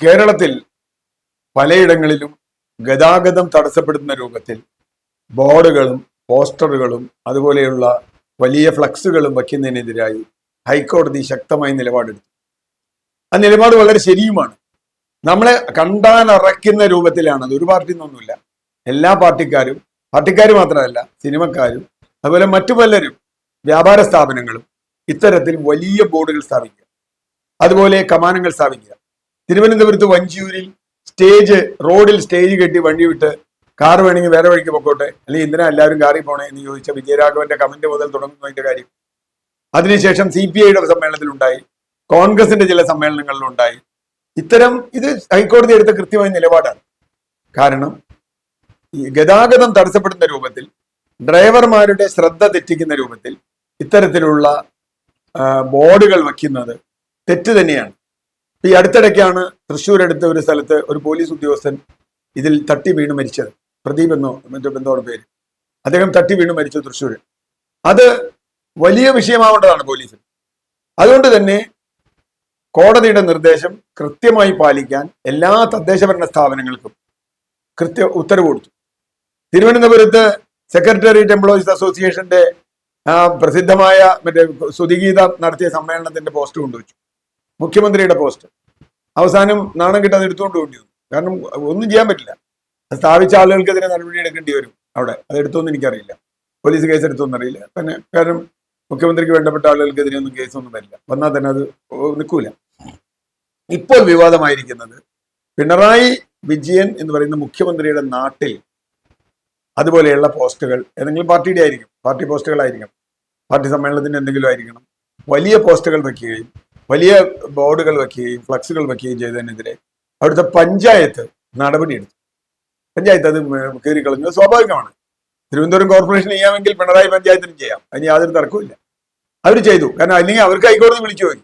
കേരളത്തിൽ പലയിടങ്ങളിലും ഗതാഗതം തടസ്സപ്പെടുന്ന രൂപത്തിൽ ബോർഡുകളും പോസ്റ്ററുകളും അതുപോലെയുള്ള വലിയ ഫ്ലക്സുകളും വയ്ക്കുന്നതിനെതിരായി ഹൈക്കോടതി ശക്തമായ നിലപാടെടുത്തു. ആ നിലപാട് വളരെ ശരിയുമാണ്. നമ്മളെ കണ്ടാലറയ്ക്കുന്ന രൂപത്തിലാണത്. ഒരു പാർട്ടി എന്നൊന്നുമില്ല, എല്ലാ പാർട്ടിക്കാർ മാത്രമല്ല, സിനിമക്കാരും അതുപോലെ മറ്റു പലരും, വ്യാപാര സ്ഥാപനങ്ങളും ഇത്തരത്തിൽ വലിയ ബോർഡുകൾ സ്ഥാപിക്കുക, അതുപോലെ കമാനങ്ങൾ സ്ഥാപിക്കുക. തിരുവനന്തപുരത്ത് വഞ്ചിയൂരിൽ റോഡിൽ സ്റ്റേജ് കെട്ടി വണ്ടി വിട്ട് കാർ വേണമെങ്കിൽ വേറെ വഴിക്ക് പൊക്കോട്ടെ, അല്ലെങ്കിൽ എന്തിനാ എല്ലാവരും കാറിൽ പോണേ എന്ന് ചോദിച്ച വിജയരാഘവന്റെ കമന്റ് മുതൽ തുടങ്ങുന്നു അതിന്റെ കാര്യം. അതിനുശേഷം CPIയുടെ സമ്മേളനത്തിലുണ്ടായി, കോൺഗ്രസിന്റെ ചില സമ്മേളനങ്ങളിലുണ്ടായി. ഇത് ഹൈക്കോടതി എടുത്ത കൃത്യമായ നിലപാടാണ്. കാരണം ഈ ഗതാഗതം തടസ്സപ്പെടുന്ന രൂപത്തിൽ, ഡ്രൈവർമാരുടെ ശ്രദ്ധ തെറ്റിക്കുന്ന രൂപത്തിൽ ഇത്തരത്തിലുള്ള ബോർഡുകൾ വയ്ക്കുന്നത് തെറ്റ് തന്നെയാണ്. ഈ അടുത്തിടയ്ക്കാണ് തൃശ്ശൂർ അടുത്ത ഒരു സ്ഥലത്ത് ഒരു പോലീസ് ഉദ്യോഗസ്ഥൻ ഇതിൽ തട്ടി വീണ് മരിച്ചത്. പ്രദീപ് എന്നോ ബന്ധോടെ പേര്. അദ്ദേഹം തട്ടി വീണ് മരിച്ചു തൃശ്ശൂർ. അത് വലിയ വിഷയമാവേണ്ടതാണ് പോലീസിന്. അതുകൊണ്ട് തന്നെ കോടതിയുടെ നിർദ്ദേശം കൃത്യമായി പാലിക്കാൻ എല്ലാ തദ്ദേശഭരണ സ്ഥാപനങ്ങൾക്കും ഉത്തരവ് കൊടുത്തു. തിരുവനന്തപുരത്ത് സെക്രട്ടേറിയറ്റ് എംപ്ലോയീസ് അസോസിയേഷന്റെ പ്രസിദ്ധമായ സ്തുതിഗീത നടത്തിയ സമ്മേളനത്തിന്റെ പോസ്റ്റ് കൊണ്ടുവച്ചു, മുഖ്യമന്ത്രിയുടെ പോസ്റ്റ്. അവസാനം നാണം കിട്ടാതെ എടുത്തുകൊണ്ട് വേണ്ടി വന്നു. കാരണം ഒന്നും ചെയ്യാൻ പറ്റില്ല. അത് സ്ഥാപിച്ച ആളുകൾക്കെതിരെ നടപടി എടുക്കേണ്ടി വരും അവിടെ. അത് എടുത്തോന്നും എനിക്കറിയില്ല, പോലീസ് കേസ് എടുത്തോന്നും അറിയില്ല. കാരണം മുഖ്യമന്ത്രിക്ക് വേണ്ടപ്പെട്ട ആളുകൾക്കെതിരെ ഒന്നും കേസൊന്നും വരില്ല, വന്നാൽ തന്നെ അത് നിൽക്കൂല. ഇപ്പോൾ വിവാദമായിരിക്കുന്നത് പിണറായി വിജയൻ എന്ന് പറയുന്ന മുഖ്യമന്ത്രിയുടെ നാട്ടിൽ അതുപോലെയുള്ള പോസ്റ്റുകൾ ഏതെങ്കിലും പാർട്ടിയുടെ ആയിരിക്കും, പാർട്ടി പോസ്റ്റുകളായിരിക്കണം, പാർട്ടി സമ്മേളനത്തിന്റെ എന്തെങ്കിലും ആയിരിക്കണം, വലിയ പോസ്റ്റുകൾ വയ്ക്കുകയും വലിയ ബോർഡുകൾ വയ്ക്കുകയും ഫ്ലക്സുകൾ വയ്ക്കുകയും ചെയ്തതിനെതിരെ അവിടുത്തെ പഞ്ചായത്ത് നടപടിയെടുത്തു. പഞ്ചായത്ത് അത് കീറിക്കളഞ്ഞു. സ്വാഭാവികമാണ്. തിരുവനന്തപുരം കോർപ്പറേഷൻ ചെയ്യാമെങ്കിൽ പിണറായി പഞ്ചായത്തിനും ചെയ്യാം, അതിന് യാതൊരു തർക്കമില്ല. അവർ ചെയ്തു. കാരണം അല്ലെങ്കിൽ അവർക്ക് ഹൈക്കോടതി വിളിച്ചു പോയി.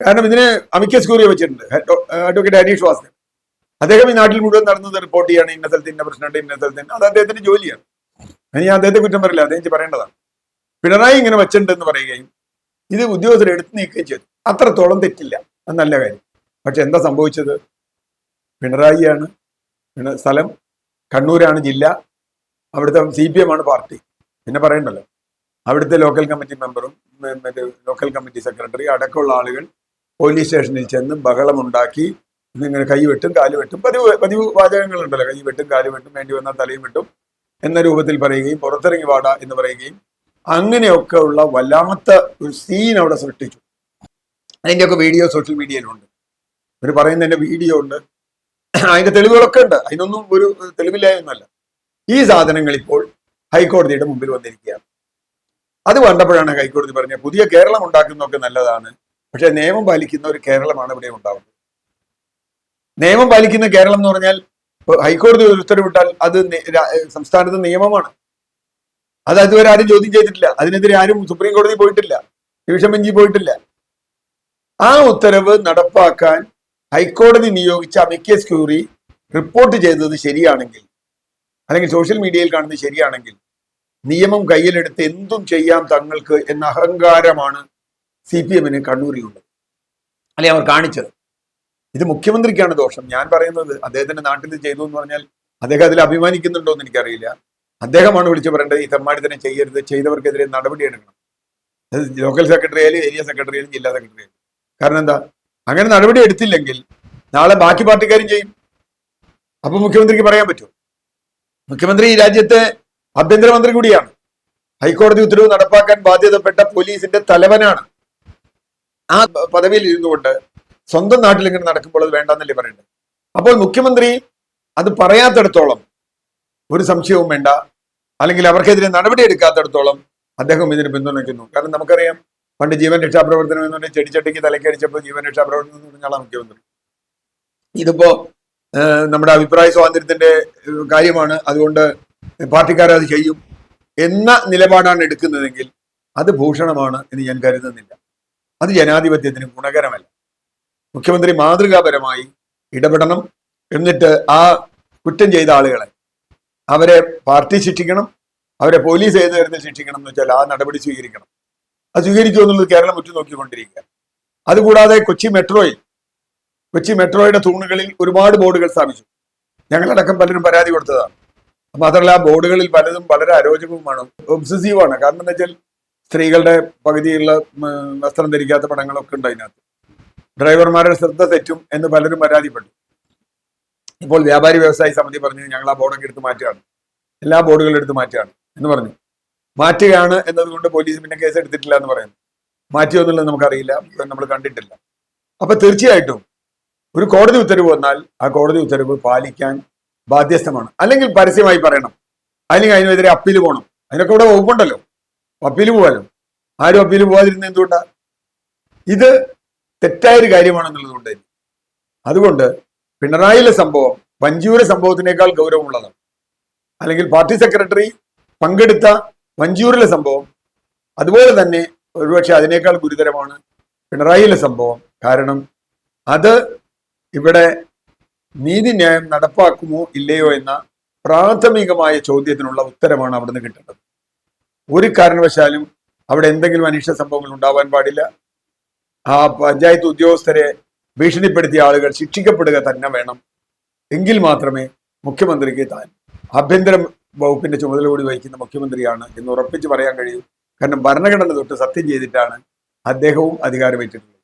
കാരണം ഇതിന് അമിക്കസ് ക്യൂറിയെ വെച്ചിട്ടുണ്ട് അഡ്വക്കേറ്റ് ഹരീഷ് വാസ്തവ്. അദ്ദേഹം ഈ നാട്ടിൽ മുഴുവൻ നടന്നത് റിപ്പോർട്ട് ചെയ്യാണ്, ഇന്ന സ്ഥലത്ത് ഇന്ന പ്രശ്നമുണ്ട്, ഇന്ന സ്ഥലത്ത്. അത് അദ്ദേഹത്തിന്റെ ജോലിയാണ്. ഞാൻ അദ്ദേഹത്തെ കുറ്റം പറയില്ല, അദ്ദേഹം പറയേണ്ടതാണ്. പിണറായി ഇങ്ങനെ വെച്ചിട്ടുണ്ടെന്ന് പറയുകയും ഇത് ഉദ്യോഗസ്ഥർ എടുത്തു നീക്കുകയും ചെയ്തു. അത്രത്തോളം തെറ്റില്ല, അത് നല്ല കാര്യം. പക്ഷെ എന്താ സംഭവിച്ചത്? പിണറായിയാണ് സ്ഥലം, കണ്ണൂരാണ് ജില്ല, അവിടുത്തെ CPM ആണ് പാർട്ടി, പിന്നെ പറയണ്ടല്ലോ. അവിടുത്തെ ലോക്കൽ കമ്മിറ്റി മെമ്പറും ലോക്കൽ കമ്മിറ്റി സെക്രട്ടറി അടക്കമുള്ള ആളുകൾ പോലീസ് സ്റ്റേഷനിൽ ചെന്ന് ബഹളമുണ്ടാക്കി ഇങ്ങനെ കൈവെട്ടും കാലുവെട്ടും, പതിവ് വാചകങ്ങളുണ്ടല്ലോ, കൈവെട്ടും കാലുവെട്ടും, വേണ്ടി വന്നാൽ തലയും വെട്ടും എന്ന രൂപത്തിൽ പറയുകയും പുറത്തിറങ്ങി വാട എന്ന് പറയുകയും അങ്ങനെയൊക്കെ ഉള്ള വല്ലാത്ത ഒരു സീൻ അവിടെ സൃഷ്ടിച്ചു. അതിൻ്റെയൊക്കെ വീഡിയോ സോഷ്യൽ മീഡിയയിലുണ്ട്. ഇവർ പറയുന്നതിന്റെ വീഡിയോ ഉണ്ട്, അതിന്റെ തെളിവുകളൊക്കെ ഉണ്ട്. അതിനൊന്നും ഒരു തെളിവില്ലായൊന്നുമല്ല. ഈ സാധനങ്ങൾ ഇപ്പോൾ ഹൈക്കോടതിയുടെ മുമ്പിൽ വന്നിരിക്കുകയാണ്. അത് കണ്ടപ്പോഴാണ് ഹൈക്കോടതി പറഞ്ഞ പുതിയ കേരളം ഉണ്ടാക്കുന്നതൊക്കെ നല്ലതാണ്, പക്ഷെ നിയമം പാലിക്കുന്ന ഒരു കേരളമാണ് ഇവിടെ ഉണ്ടാവുന്നത്. നിയമം പാലിക്കുന്ന കേരളം എന്ന് പറഞ്ഞാൽ ഹൈക്കോടതി ഒരു ഉത്തരവിട്ടാൽ അത് സംസ്ഥാനത്ത് നിയമമാണ്. അത് അതുവരെ ആരും ചോദ്യം ചെയ്തിട്ടില്ല. അതിനെതിരെ ആരും സുപ്രീം കോടതി പോയിട്ടില്ല, ഡിവിഷൻ ബെഞ്ചിൽ പോയിട്ടില്ല. ആ ഉത്തരവ് നടപ്പാക്കാൻ ഹൈക്കോടതി നിയോഗിച്ച അമിക്കസ് ക്യൂറി റിപ്പോർട്ട് ചെയ്തത് ശരിയാണെങ്കിൽ, അല്ലെങ്കിൽ സോഷ്യൽ മീഡിയയിൽ കാണുന്നത് ശരിയാണെങ്കിൽ, നിയമം കയ്യിലെടുത്ത് എന്തും ചെയ്യാം തങ്ങൾക്ക് എന്ന അഹങ്കാരമാണ് CPM കണ്ണൂരിലുള്ളത്, അല്ലെങ്കിൽ അവർ കാണിച്ചത്. ഇത് മുഖ്യമന്ത്രിക്കാണ് ദോഷം. ഞാൻ പറയുന്നത് അദ്ദേഹത്തിന്റെ നാട്ടിൽ ചെയ്തു എന്ന് പറഞ്ഞാൽ അദ്ദേഹം അതിൽ അഭിമാനിക്കുന്നുണ്ടോ എന്ന് എനിക്കറിയില്ല. അദ്ദേഹമാണ് വിളിച്ചു പറയേണ്ടത്, ഈ തെമ്മാടിത്തരം ചെയ്യരുത്, ചെയ്തവർക്കെതിരെ നടപടി എടുക്കണം. അത് ലോക്കൽ സെക്രട്ടറി ആയാലും ഏരിയ സെക്രട്ടറി ആയാലും ജില്ലാ സെക്രട്ടറി ആയാലും. കാരണം എന്താ, അങ്ങനെ നടപടി എടുത്തില്ലെങ്കിൽ നാളെ ബാക്കി പാർട്ടിക്കാരും ചെയ്യും. അപ്പൊ മുഖ്യമന്ത്രിക്ക് പറയാൻ പറ്റുമോ? മുഖ്യമന്ത്രി ഈ രാജ്യത്തെ ആഭ്യന്തരമന്ത്രി കൂടിയാണ്. ഹൈക്കോടതി ഉത്തരവ് നടപ്പാക്കാൻ ബാധ്യതപ്പെട്ട പോലീസിന്റെ തലവനാണ്. ആ പദവിയിൽ ഇരുന്നുകൊണ്ട് സ്വന്തം നാട്ടിൽ ഇങ്ങനെ നടക്കുമ്പോൾ അത് വേണ്ടെന്നല്ലേ പറയേണ്ടത്. അപ്പോൾ മുഖ്യമന്ത്രി അത് പറയാത്തിടത്തോളം ഒരു സംശയവും വേണ്ട, അല്ലെങ്കിൽ അവർക്കെതിരെ നടപടി എടുക്കാത്തിടത്തോളം അദ്ദേഹം ഇതിന് പിന്തുണയ്ക്കുന്നു. കാരണം നമുക്കറിയാം, പണ്ട് ജീവൻ രക്ഷാപ്രവർത്തനം എന്ന് പറഞ്ഞാൽ ചെടിച്ചട്ടിക്ക് തലക്കടിച്ചപ്പോൾ ജീവൻ രക്ഷാപ്രവർത്തനം എന്ന് പറഞ്ഞാൽ മുഖ്യമന്ത്രി. ഇതിപ്പോ നമ്മുടെ അഭിപ്രായ സ്വാതന്ത്ര്യത്തിന്റെ കാര്യമാണ്, അതുകൊണ്ട് പാർട്ടിക്കാരത് ചെയ്യും എന്ന നിലപാടാണ് എടുക്കുന്നതെങ്കിൽ അത് ഭൂഷണമാണ് എന്ന് ഞാൻ കരുതുന്നില്ല. അത് ജനാധിപത്യത്തിന് ഗുണകരമല്ല. മുഖ്യമന്ത്രി മാതൃകാപരമായി ഇടപെടണം. എന്നിട്ട് ആ കുറ്റം ചെയ്ത ആളുകളെ അവരെ പാർട്ടി ശിക്ഷിക്കണം, അവരെ പോലീസ് ഏത് തരത്തിൽ ശിക്ഷിക്കണം എന്ന് വെച്ചാൽ ആ നടപടി സ്വീകരിക്കണം. അത് സ്വീകരിക്കുമോ എന്നുള്ളത് കേരളം ഉറ്റുനോക്കിക്കൊണ്ടിരിക്കുക. അതുകൂടാതെ കൊച്ചി മെട്രോയിൽ കൊച്ചി മെട്രോയുടെ തൂണുകളിൽ ഒരുപാട് ബോർഡുകൾ സ്ഥാപിച്ചു. ഞങ്ങളടക്കം പലരും പരാതി കൊടുത്തതാണ്. മാത്രമല്ല ആ ബോർഡുകളിൽ പലതും വളരെ അരോചകവുമാണ്, ഒബ്സസീവാണ്. കാരണം എന്താ വെച്ചാൽ സ്ത്രീകളുടെ പകുതിയുള്ള വസ്ത്രം ധരിക്കാത്ത പടങ്ങളൊക്കെ ഉണ്ട് അതിനകത്ത്. ഡ്രൈവർമാരുടെ ശ്രദ്ധ തെറ്റും എന്ന് പലരും പരാതിപ്പെട്ടു. ഇപ്പോൾ വ്യാപാരി വ്യവസായി സമിതി പറഞ്ഞു ഞങ്ങൾ ആ ബോർഡൊക്കെ എടുത്ത് മാറ്റുകയാണ്, എല്ലാ ബോർഡുകളും എടുത്ത് മാറ്റുകയാണ് എന്ന് പറഞ്ഞു. മാറ്റുകയാണ് എന്നതുകൊണ്ട് പോലീസ് പിന്നെ കേസ് എടുത്തിട്ടില്ല എന്ന് പറയുന്നു. മാറ്റിയോ എന്നുള്ളത് നമുക്കറിയില്ല, നമ്മൾ കണ്ടിട്ടില്ല. അപ്പൊ തീർച്ചയായിട്ടും ഒരു കോടതി ഉത്തരവ് വന്നാൽ ആ കോടതി ഉത്തരവ് പാലിക്കാൻ ബാധ്യസ്ഥമാണ്. അല്ലെങ്കിൽ പരസ്യമായി പറയണം, അല്ലെങ്കിൽ അതിനെതിരെ അപ്പീൽ പോകണം. അതിനൊക്കെ ഇവിടെ വകുപ്പുണ്ടല്ലോ, അപ്പീൽ പോകാലോ. ആരും അപ്പീൽ പോകാതിരുന്ന എന്തുകൊണ്ടാ? ഇത് തെറ്റായൊരു കാര്യമാണെന്നുള്ളത് കൊണ്ട് തന്നെ. അതുകൊണ്ട് പിണറായിയിലെ സംഭവം വഞ്ചിയൂരെ സംഭവത്തിനേക്കാൾ ഗൗരവമുള്ളതാണ്. അല്ലെങ്കിൽ പാർട്ടി സെക്രട്ടറി പങ്കെടുത്ത വഞ്ചിയൂരിലെ സംഭവം അതുപോലെ തന്നെ ഒരുപക്ഷെ അതിനേക്കാൾ ഗുരുതരമാണ് പിണറായിയിലെ സംഭവം. കാരണം അത് ഇവിടെ നീതിന്യായം നടപ്പാക്കുമോ ഇല്ലയോ എന്ന പ്രാഥമികമായ ചോദ്യത്തിനുള്ള ഉത്തരമാണ് അവിടുന്ന് കിട്ടേണ്ടത്. ഒരു കാരണവശാലും അവിടെ എന്തെങ്കിലും അനിഷ്ട സംഭവങ്ങൾ ഉണ്ടാവാൻ പാടില്ല. ആ പഞ്ചായത്ത് ഉദ്യോഗസ്ഥരെ ഭീഷണിപ്പെടുത്തിയ ആളുകൾ ശിക്ഷിക്കപ്പെടുക തന്നെ വേണം. എങ്കിൽ മാത്രമേ മുഖ്യമന്ത്രിക്ക് താൻ ആഭ്യന്തര വകുപ്പിന്റെ ചുമതല കൂടി വഹിക്കുന്ന മുഖ്യമന്ത്രിയാണ് എന്ന് ഉറപ്പിച്ച് പറയാൻ കഴിയൂ. കാരണം ഭരണഘടന തൊട്ട് സത്യം ചെയ്തിട്ടാണ് അദ്ദേഹവും അധികാരമേറ്റിട്ടുള്ളത്.